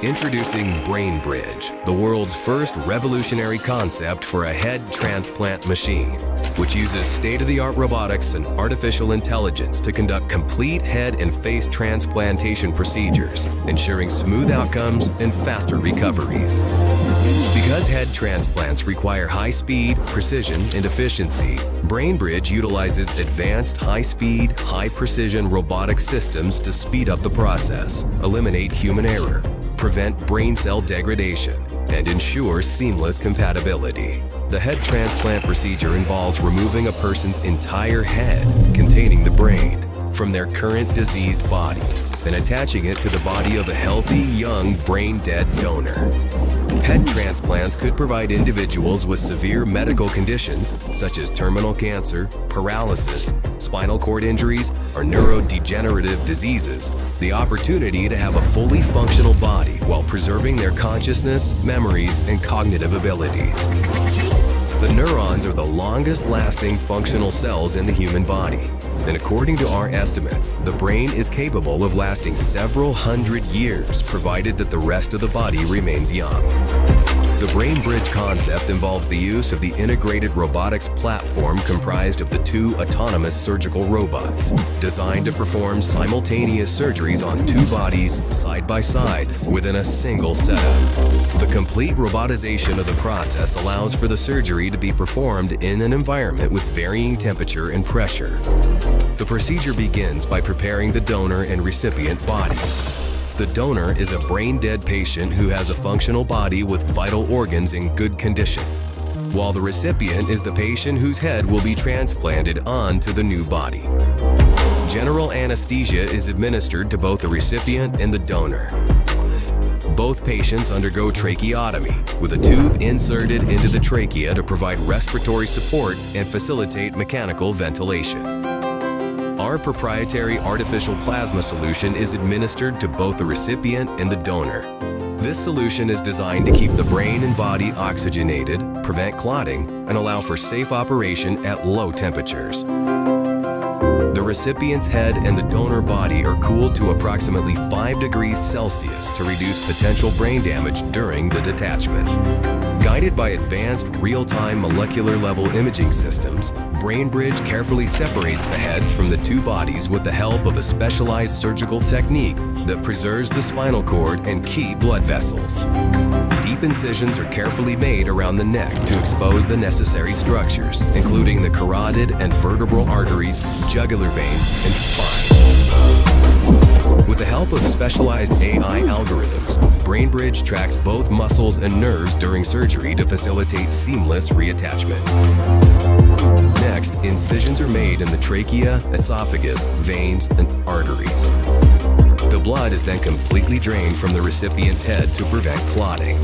Introducing Brain Bridge, the world's first revolutionary concept for a head transplant machine, which uses state-of-the-art robotics and artificial intelligence to conduct complete head and face transplantation procedures, ensuring smooth outcomes and faster recoveries. Because head transplants require high speed, precision, and efficiency, BrainBridge utilizes advanced high-speed, high-precision robotic systems to speed up the process, eliminate human error, prevent brain cell degradation, and ensure seamless compatibility. The head transplant procedure involves removing a person's entire head containing the brain from their current diseased body and attaching it to the body of a healthy, young, brain-dead donor. Head transplants could provide individuals with severe medical conditions such as terminal cancer, paralysis, spinal cord injuries, or neurodegenerative diseases the opportunity to have a fully functional body while preserving their consciousness, memories, and cognitive abilities. The neurons are the longest-lasting functional cells in the human body, and according to our estimates, the brain is capable of lasting several hundred years provided that the rest of the body remains young. The Brain Bridge concept involves the use of the integrated robotics platform comprised of the two autonomous surgical robots, designed to perform simultaneous surgeries on two bodies side by side within a single setup. The complete robotization of the process allows for the surgery to be performed in an environment with varying temperature and pressure. The procedure begins by preparing the donor and recipient bodies. The donor is a brain-dead patient who has a functional body with vital organs in good condition, while the recipient is the patient whose head will be transplanted onto the new body. General anesthesia is administered to both the recipient and the donor. Both patients undergo tracheotomy, with a tube inserted into the trachea to provide respiratory support and facilitate mechanical ventilation. Our proprietary artificial plasma solution is administered to both the recipient and the donor. This solution is designed to keep the brain and body oxygenated, prevent clotting, and allow for safe operation at low temperatures. The recipient's head and the donor body are cooled to approximately 5 degrees Celsius to reduce potential brain damage during the detachment. Guided by advanced real-time molecular-level imaging systems, BrainBridge carefully separates the heads from the two bodies with the help of a specialized surgical technique that preserves the spinal cord and key blood vessels. Deep incisions are carefully made around the neck to expose the necessary structures, including the carotid and vertebral arteries, jugular veins, and spine. With the help of specialized AI algorithms, BrainBridge tracks both muscles and nerves during surgery to facilitate seamless reattachment. Next, incisions are made in the trachea, esophagus, veins, and arteries. The blood is then completely drained from the recipient's head to prevent clotting.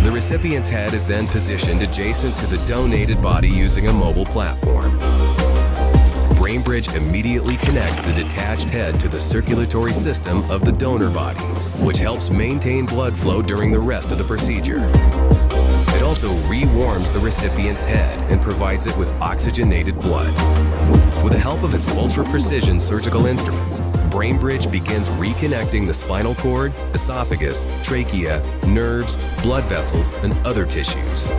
The recipient's head is then positioned adjacent to the donated body using a mobile platform. BrainBridge immediately connects the detached head to the circulatory system of the donor body, which helps maintain blood flow during the rest of the procedure. It also re-warms the recipient's head and provides it with oxygenated blood. With the help of its ultra-precision surgical instruments, BrainBridge begins reconnecting the spinal cord, esophagus, trachea, nerves, blood vessels, and other tissues.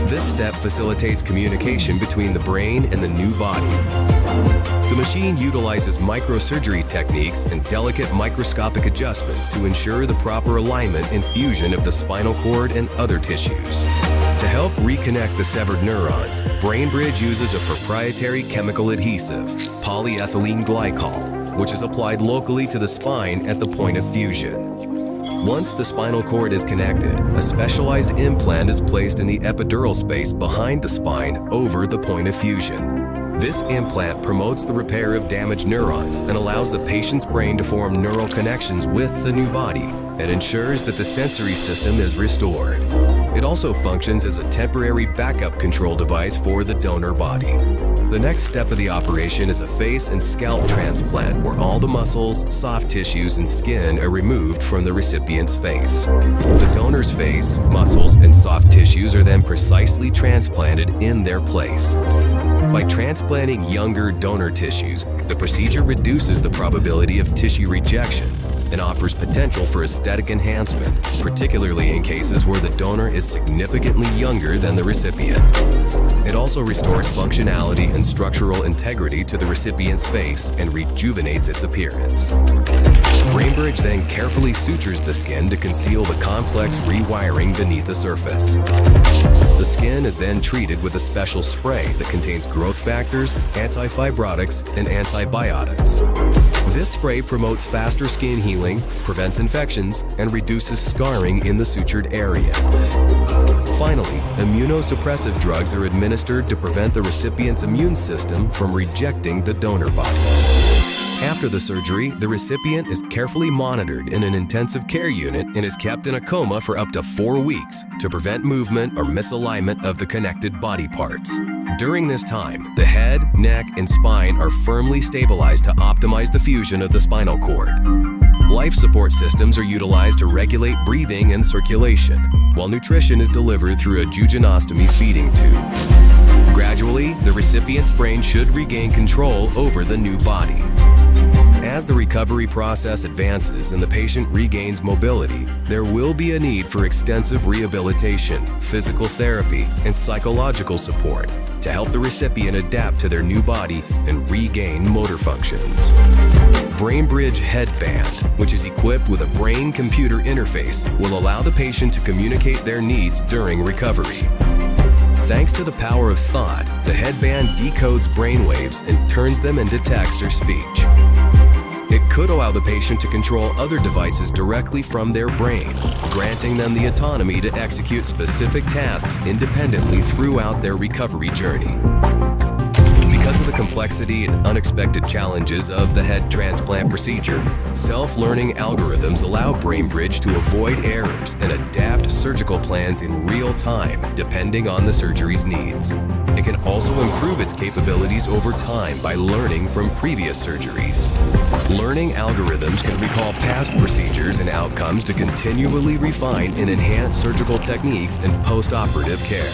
This step facilitates communication between the brain and the new body. The machine utilizes microsurgery techniques and delicate microscopic adjustments to ensure the proper alignment and fusion of the spinal cord and other tissues. To help reconnect the severed neurons, BrainBridge uses a proprietary chemical adhesive, polyethylene glycol, which is applied locally to the spine at the point of fusion. Once the spinal cord is connected, a specialized implant is placed in the epidural space behind the spine over the point of fusion. This implant promotes the repair of damaged neurons and allows the patient's brain to form neural connections with the new body and ensures that the sensory system is restored. It also functions as a temporary backup control device for the donor body. The next step of the operation is a face and scalp transplant where all the muscles, soft tissues, and skin are removed from the recipient's face. The donor's face, muscles, and soft tissues are then precisely transplanted in their place. By transplanting younger donor tissues, the procedure reduces the probability of tissue rejection and offers potential for aesthetic enhancement, particularly in cases where the donor is significantly younger than the recipient. It also restores functionality and structural integrity to the recipient's face and rejuvenates its appearance. BrainBridge then carefully sutures the skin to conceal the complex rewiring beneath the surface. The skin is then treated with a special spray that contains growth factors, anti-fibrotics, and antibiotics. This spray promotes faster skin healing, prevents infections, and reduces scarring in the sutured area. Finally, immunosuppressive drugs are administered to prevent the recipient's immune system from rejecting the donor body. After the surgery, the recipient is carefully monitored in an intensive care unit and is kept in a coma for up to 4 weeks to prevent movement or misalignment of the connected body parts. During this time, the head, neck, and spine are firmly stabilized to optimize the fusion of the spinal cord. Life support systems are utilized to regulate breathing and circulation, while nutrition is delivered through a jejunostomy feeding tube. Gradually, the recipient's brain should regain control over the new body. As the recovery process advances and the patient regains mobility, there will be a need for extensive rehabilitation, physical therapy, and psychological support to help the recipient adapt to their new body and regain motor functions. BrainBridge Headband, which is equipped with a brain-computer interface, will allow the patient to communicate their needs during recovery. Thanks to the power of thought, the headband decodes brainwaves and turns them into text or speech. It could allow the patient to control other devices directly from their brain, granting them the autonomy to execute specific tasks independently throughout their recovery journey. Because of the complexity and unexpected challenges of the head transplant procedure, self-learning algorithms allow BrainBridge to avoid errors and adapt surgical plans in real time, depending on the surgery's needs. It can also improve its capabilities over time by learning from previous surgeries. Learning algorithms can recall past procedures and outcomes to continually refine and enhance surgical techniques and post-operative care.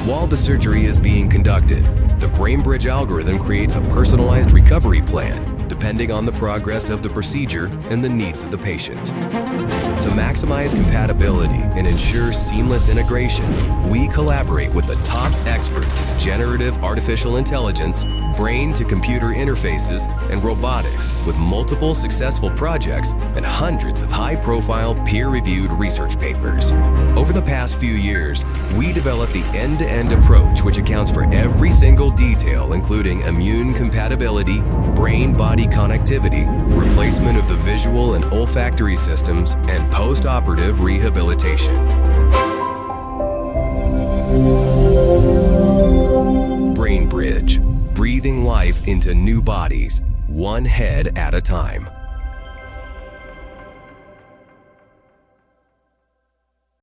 While the surgery is being conducted, the BrainBridge algorithm creates a personalized recovery plan depending on the progress of the procedure and the needs of the patient. To maximize compatibility and ensure seamless integration, we collaborate with the top experts in generative artificial intelligence, brain-to-computer interfaces, and robotics, with multiple successful projects and hundreds of high-profile peer-reviewed research papers. Over the past few years, we developed the end-to-end approach, which accounts for every single detail, including immune compatibility, brain-body connectivity, replacement of the visual and olfactory systems, and post-operative rehabilitation. BrainBridge, breathing life into new bodies, one head at a time.